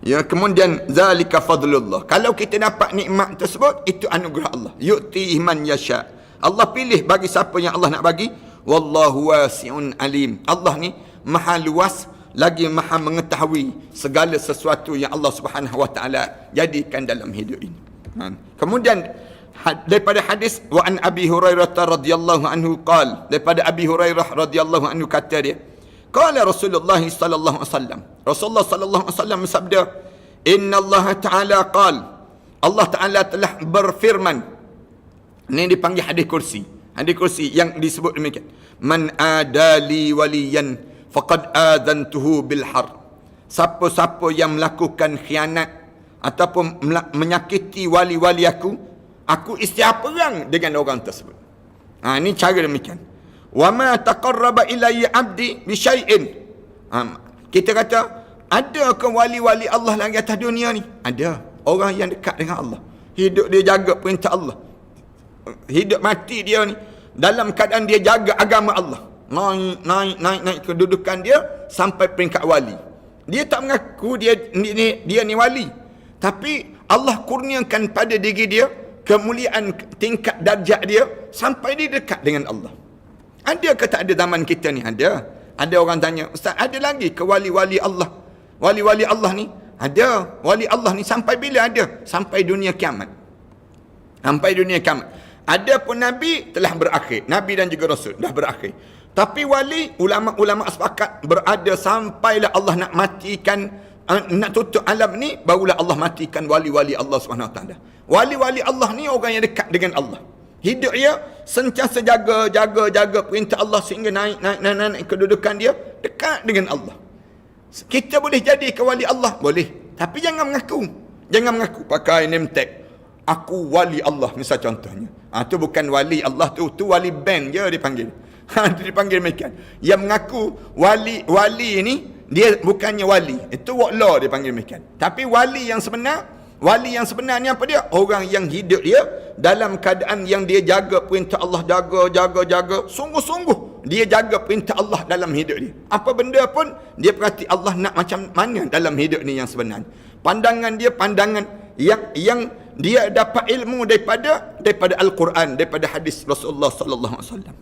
Speaker 1: Ya, kemudian zalika fadlullah. Kalau kita dapat nikmat tersebut, itu anugerah Allah. Yu'ti man yasha. Allah pilih bagi siapa yang Allah nak bagi. Wallahu wasi'un alim. Allah ni maha luas lagi maha mengetahui segala sesuatu yang Allah Subhanahu Wa Taala jadikan dalam hidup ini. Kemudian daripada hadis wa an Abi Hurairah radhiyallahu anhu qala, daripada Abi Hurairah radhiyallahu anhu kata dia, qala Rasulullah sallallahu alaihi wasallam, Rasulullah sallallahu alaihi wasallam bersabda, inna Allah Taala qala, Allah Taala telah berfirman. Ini dipanggil hadis kursi. Hadis kursi yang disebut demikian, man adali waliyan faqad adantuhu bil har. Siapa-siapa yang melakukan khianat ataupun menyakiti wali-wali aku isytiar perang dengan orang tersebut. Ini cara demikian. Wa ma taqarraba ilayya 'abdi bi syai'in. Kita kata, ada ke wali-wali Allah lagi atas dunia ni? Ada. Orang yang dekat dengan Allah. Hidup dia jaga perintah Allah. Hidup mati dia ni dalam keadaan dia jaga agama Allah. Naik kedudukan dia sampai peringkat wali. Dia tak mengaku dia ni wali, tapi Allah kurniakan pada diri dia kemuliaan tingkat darjat dia sampai dia dekat dengan Allah. Ada ke tak ada zaman kita ni? Ada orang tanya, ustaz, ada lagi ke wali-wali Allah? Wali-wali Allah ni ada. Wali Allah ni sampai bila ada? Sampai dunia kiamat. Sampai dunia kiamat. Adapun Nabi telah berakhir. Nabi dan juga Rasul dah berakhir. Tapi wali, ulama-ulama sepakat berada sampailah Allah nak matikan, nak tutup alam ni, barulah Allah matikan wali-wali Allah SWT. Wali-wali Allah ni orang yang dekat dengan Allah. Hidup dia sentiasa jaga perintah Allah sehingga naik kedudukan dia dekat dengan Allah. Kita boleh jadi ke wali Allah? Boleh. Tapi jangan mengaku. Pakai name tag. Aku wali Allah, misal contohnya. Tu bukan wali Allah tu wali bank je dipanggil. Dia dipanggil demikian. Yang mengaku wali ni, dia bukannya wali. Itu wallah dia panggil demikian. Tapi wali yang sebenar ni apa dia? Orang yang hidup dia dalam keadaan yang dia jaga perintah Allah, jaga, sungguh-sungguh dia jaga perintah Allah dalam hidup dia. Apa benda pun dia perhati Allah nak macam mana dalam hidup ni yang sebenar. Pandangan dia yang dia dapat ilmu daripada Al-Quran, daripada hadis Rasulullah sallallahu alaihi wasallam.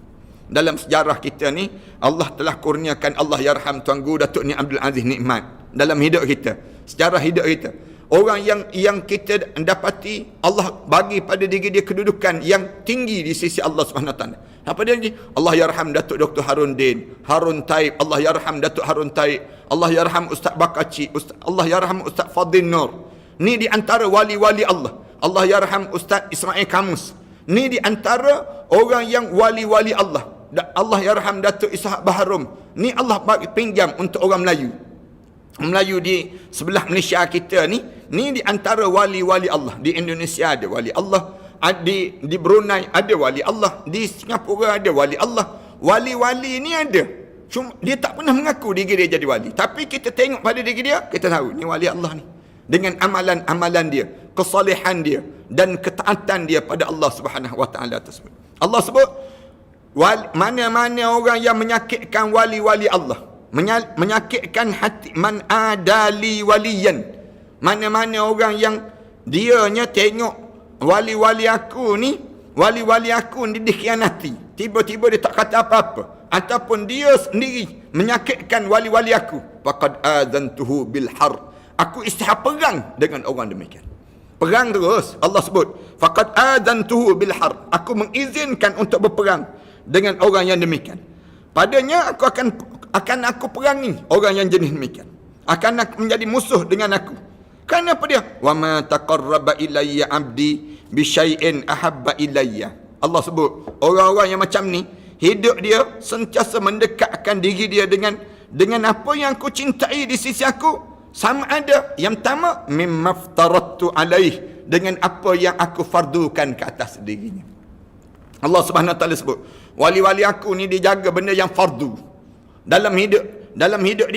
Speaker 1: Dalam sejarah kita ni, Allah telah kurniakan, Allah yarham Tuan Guru Datuk Ni Abdul Aziz nikmat dalam hidup kita, sejarah hidup kita. Orang yang kita dapati Allah bagi pada diri dia kedudukan yang tinggi di sisi Allah SWT. Apa dia ni? Allah yarham Datuk Dr. Harun Taib, Allah yarham Datuk Harun Taib, Allah yarham Ustaz Bakaci, Allah yarham Ustaz Fadil Nur. Ni di antara wali-wali Allah. Allah yarham Ustaz Ismail Kamus. Ni di antara orang yang wali-wali Allah. Allah yarham Datuk Ishak Baharum. Ni Allah bagi pinjam untuk orang Melayu di sebelah Malaysia kita ni di antara wali-wali Allah. Di Indonesia ada wali Allah, di Brunei ada wali Allah, di Singapura ada wali Allah. Wali-wali ni ada. Cuma dia tak pernah mengaku diri dia jadi wali. Tapi kita tengok pada diri dia, kita tahu ni wali Allah ni. Dengan amalan-amalan dia, kesalehan dia dan ketaatan dia pada Allah Subhanahu Wa Taala tersebut. Allah sebut mana-mana orang yang menyakitkan wali-wali Allah, menyakitkan hati, man adali waliyan, mana-mana orang yang dianya tengok wali-wali aku ni dikhianati, tiba-tiba dia tak kata apa-apa, ataupun dia sendiri menyakitkan wali-wali aku, faqad azantuhu bil harb, aku istihad perang dengan orang demikian. Perang terus. Allah sebut faqad azantuhu bil harb, aku mengizinkan untuk berperang dengan orang yang demikian. Padanya aku akan aku perangi orang yang jenis demikian. Akan menjadi musuh dengan aku. Kerana apa dia? Wa ma taqarraba ilayya 'abdi bi syai'in ahabba ilayya. Allah sebut orang-orang yang macam ni, hidup dia sentiasa mendekatkan diri dia dengan apa yang aku cintai di sisi aku. Sama ada yang pertama mimmaftaratu alaih, dengan apa yang aku fardukan ke atas dirinya. Allah Subhanahu Wa Taala sebut wali-wali aku ni dia jaga benda yang fardu dalam hidup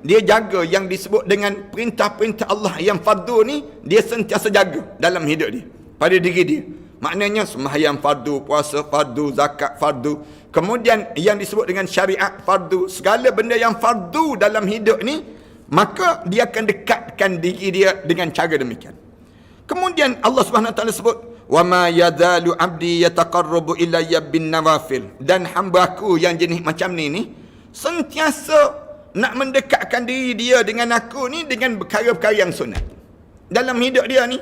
Speaker 1: dia jaga yang disebut dengan perintah-perintah Allah yang fardu ni, dia sentiasa jaga dalam hidup dia, pada diri dia. Maknanya sembahyang fardu, puasa fardu, zakat fardu, kemudian yang disebut dengan syariat fardu, segala benda yang fardu dalam hidup ni, maka dia akan dekatkan diri dia dengan cara demikian. Kemudian Allah Subhanahu Wa Taala sebut wa ma yadhalu 'abdi yataqarrabu ilayya bin nawafil, dan hamba aku yang jenis macam ni sentiasa nak mendekatkan diri dia dengan aku ni dengan perkara-perkara yang sunat. Dalam hidup dia ni,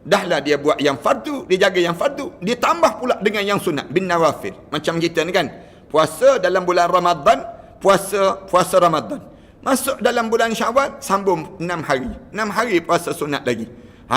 Speaker 1: dahlah dia buat yang fardu, dia jaga yang fardu, dia tambah pula dengan yang sunat, bin nawafil. Macam kita ni kan, puasa dalam bulan Ramadan, puasa Ramadan. Masuk dalam bulan Syawal, sambung 6 hari. 6 hari puasa sunat lagi.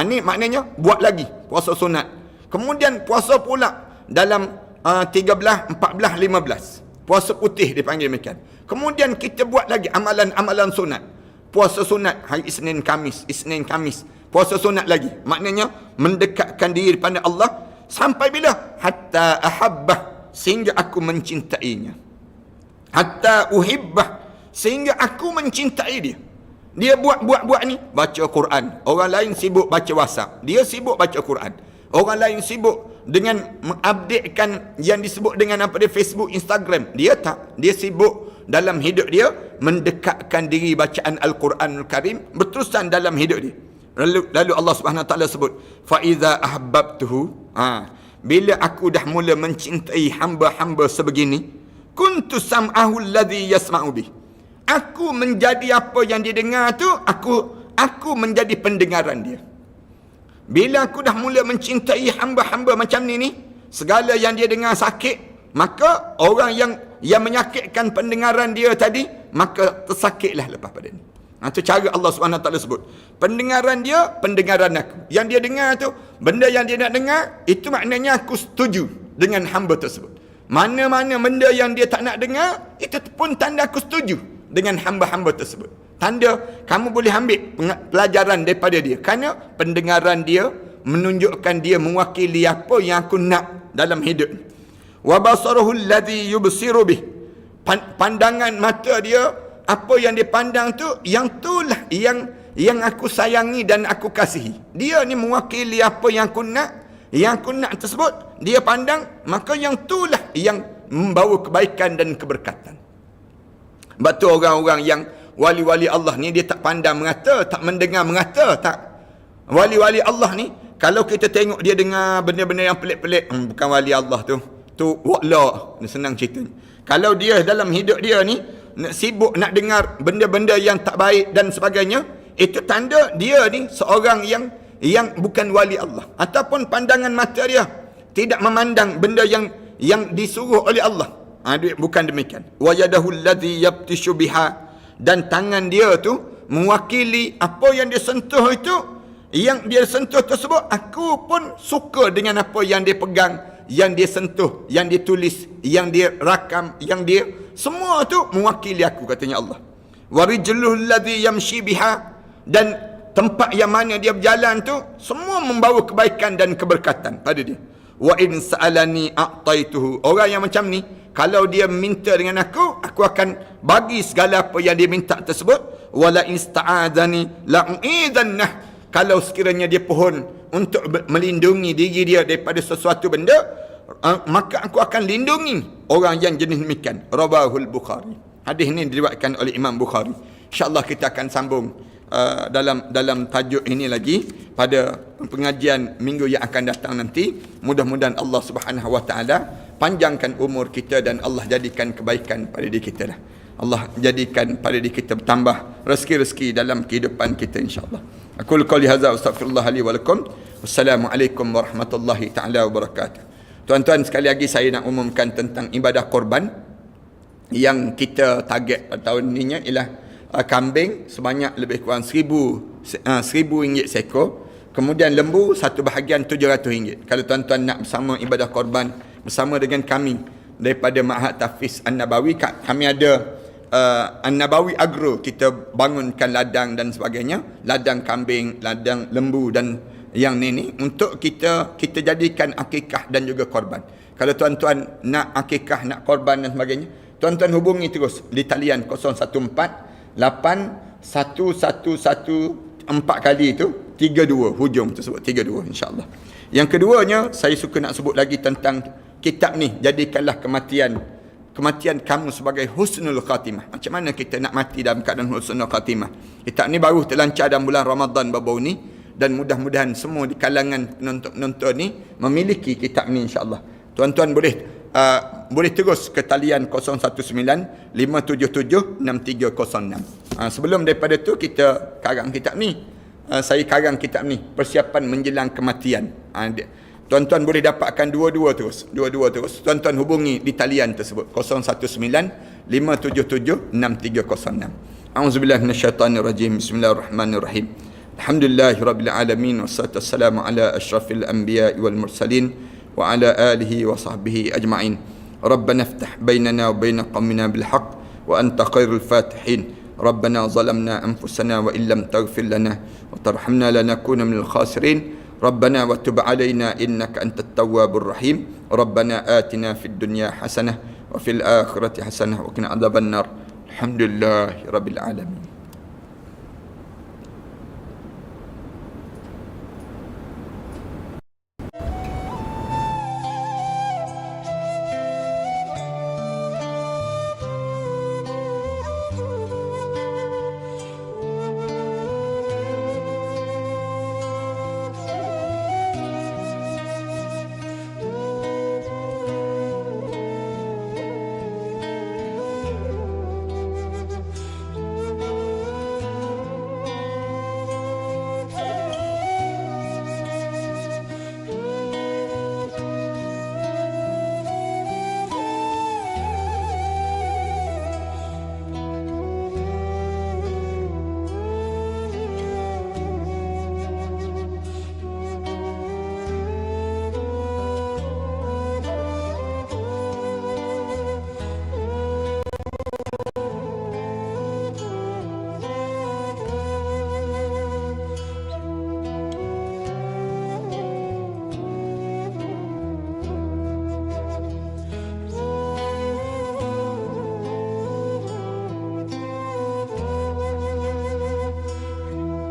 Speaker 1: Ni maknanya buat lagi puasa sunat. Kemudian puasa pula dalam 13, 14, 15. Puasa putih dipanggil demikian. Kemudian kita buat lagi amalan-amalan sunat. Puasa sunat hari Isnin Kamis. Puasa sunat lagi. Maknanya mendekatkan diri kepada Allah sampai bila? Hatta ahabbah, sehingga aku mencintainya. Hatta uhibbah, sehingga aku mencintai dia. Dia buat ni, baca Quran. Orang lain sibuk baca WhatsApp, dia sibuk baca Quran. Orang lain sibuk dengan mengupdatekan yang disebut dengan apa dia, Facebook, Instagram. Dia tak. Dia sibuk dalam hidup dia mendekatkan diri bacaan Al-Quranul Karim berterusan dalam hidup dia. Lalu Allah Subhanahu Wa Taala sebut fa iza ahbabtuhu, bila aku dah mula mencintai hamba-hamba sebegini, kuntu sam'ahu alladhi yasma'u bih, aku menjadi apa yang dia dengar tu, aku menjadi pendengaran dia. Bila aku dah mula mencintai hamba-hamba macam ni, segala yang dia dengar sakit, maka orang yang menyakitkan pendengaran dia tadi, maka tersakitlah lepas pada ni. Itu cara Allah SWT sebut. Pendengaran dia, pendengaran aku. Yang dia dengar tu, benda yang dia nak dengar, itu maknanya aku setuju dengan hamba tersebut. Mana-mana benda yang dia tak nak dengar, itu pun tanda aku setuju dengan hamba-hamba tersebut. Tanda kamu boleh ambil pelajaran daripada dia. Kerana pendengaran dia menunjukkan dia mewakili apa yang aku nak dalam hidup. Wa basaruhu alladhi yubsiru bih. Pandangan mata dia, apa yang dia pandang tu, yang itulah yang aku sayangi dan aku kasihi. Dia ni mewakili apa yang aku nak tersebut, dia pandang, maka yang itulah yang membawa kebaikan dan keberkatan. Sebab tu orang-orang yang wali-wali Allah ni, dia tak pandang mengata, tak mendengar mengata, tak. Wali-wali Allah ni, kalau kita tengok dia dengar benda-benda yang pelik-pelik, bukan wali Allah tu wala, senang ceritanya. Kalau dia dalam hidup dia ni sibuk nak dengar benda-benda yang tak baik dan sebagainya, itu tanda dia ni seorang yang bukan wali Allah. Ataupun pandangan mata dia tidak memandang benda yang disuruh oleh Allah. Bukan demikian. Wa yadahu alladhi yabtishu biha, dan tangan dia tu mewakili apa yang dia sentuh itu, yang dia sentuh tersebut, aku pun suka dengan apa yang dia pegang, yang dia sentuh, yang dia tulis, yang dia rakam, yang dia, semua tu mewakili aku, katanya Allah. Wa rijluhu alladhi yamshi biha, dan tempat yang mana dia berjalan tu semua membawa kebaikan dan keberkatan pada dia. Wa in sa'alani a'taituhu. Orang yang macam ni, kalau dia minta dengan aku akan bagi segala apa yang dia minta tersebut. Wala ista'adani la'u'idannah. Kalau sekiranya dia pohon untuk melindungi diri dia daripada sesuatu benda, maka aku akan lindungi orang yang jenis demikian. Rawahul Bukhari. Hadis ini diriwayatkan oleh Imam Bukhari. InsyaAllah kita akan sambung dalam tajuk ini lagi pada pengajian minggu yang akan datang nanti. Mudah-mudahan Allah Subhanahu Wa Taala panjangkan umur kita dan Allah jadikan kebaikan pada diri kita lah. Allah jadikan pada diri kita bertambah rezeki-rezeki dalam kehidupan kita, insya-Allah. Aku qouli hadza astaghfirullah li wa lakum. Wassalamualaikum warahmatullahi taala wabarakatuh. Tuan-tuan, sekali lagi saya nak umumkan tentang ibadah korban yang kita target pada tahun ini ialah kambing sebanyak lebih kurang RM1,000 seekor. Kemudian lembu satu bahagian RM700. Kalau tuan-tuan nak bersama ibadah korban bersama dengan kami daripada Ma'had Tahfiz An-Nabawi, kami ada An-Nabawi Agro, kita bangunkan ladang dan sebagainya, ladang kambing, ladang lembu dan yang ni untuk kita jadikan akikah dan juga korban. Kalau tuan-tuan nak akikah, nak korban dan sebagainya, tuan-tuan hubungi terus di talian 014 8111 4 kali itu 32 hujung tersebut 32, insya-Allah. Yang keduanya, saya suka nak sebut lagi tentang kitab ni, jadikanlah kematian kamu sebagai husnul khatimah. Macam mana kita nak mati dalam keadaan husnul khatimah? Kitab ni baru terlancar dalam bulan Ramadan baru ni, dan mudah-mudahan semua di kalangan penonton ni memiliki kitab ni, insya-Allah. Tuan-tuan boleh terus ke talian 019 577 6306. Sebelum daripada tu kita karang kitab ni. Saya karang kitab ni, persiapan menjelang kematian. Tuan-tuan boleh dapatkan dua-dua terus. Tuan-tuan hubungi di talian tersebut 019 577 6306. A'udzubillahi minasyaitonirrajim. Bismillahirrahmanirrahim. Alhamdulillahirabbil alamin, wassalatu wassalamu ala asyrafil anbiya'i wal mursalin wa ala alihi wa sahbihi ajma'in. Rabbana iftah bainana wa baina qaumina bil haqq wa anta khairul fatihin. ربنا ظلمنا أنفسنا وإن لم تغفر لنا وترحمنا لنكون من الخاسرين ربنا وتب علينا إنك أنت التواب الرحيم ربنا آتنا في الدنيا حسنة وفي الآخرة حسنة وقنا عذاب النار الحمد لله رب العالمين.